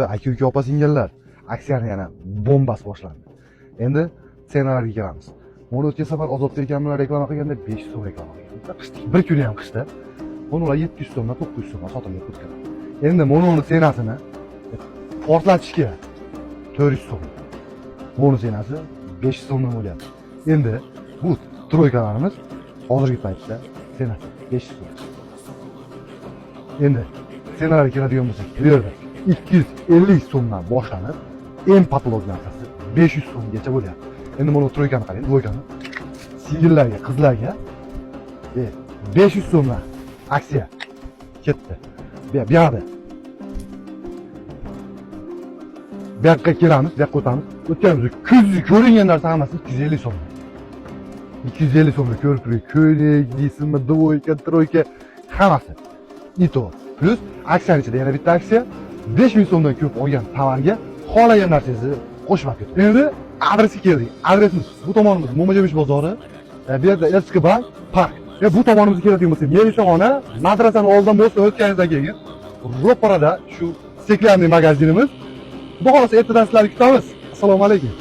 Aka-uka opa-singillar, aksiyani yana bombasi boshlandi. Endi ssenariyga kelamiz. Mana o'tgan safar Ozodbek akamlar reklama qilganda 500 so'm reklama qilgan. Qishda bir kuni ham qishda. Ular 700 so'mdan 900 so'mga sotilib ketgan. Endi mononing senasini portlatishga 400 so'm. Mono senasi 500 so'mdan bo'lyapti. Endi bu troykalarimiz hozirgi paytda senasi 500 so'm. Endi ssenariyga keladigan bo'lsak, bu yerda 250 so'mdan boshlanib, eng patolog narsasi 500 so'mgacha bo'lyapti. Endi mana troykani qarang, dvoykani. Singillarga, qizlarga 500 so'mdan aksiya ketdi. Bu yoqda. Bu yoqqa kelamiz, bu yoqqa o'tamiz. O'tganimiz ko'zga ko'ringan narsa hammasi 250 so'm. 250 so'mga ko'rib turing. Ko'ylak, deysizmi, dvoyka, troyka hammasi. Ito plus aksiyaning ichida yana bitta aksiya 5000 so'mdan ko'p olgan tovarga xohlagan narsangizni qo'shib olib keting. Endi adresga keldik. Adresimiz bu tomonimiz Mo'majo'bish bozori, bu yerda eski bank, park. Bu tomonimizga keladigan bo'lsak, Melisaxona madrasani oldidan bo'lsa o'tganingizdan keyin ro'parada shu steklanniy magazinimiz. Xudo xolasa ertadan sizlarni kutamiz. Assalomu alaykum.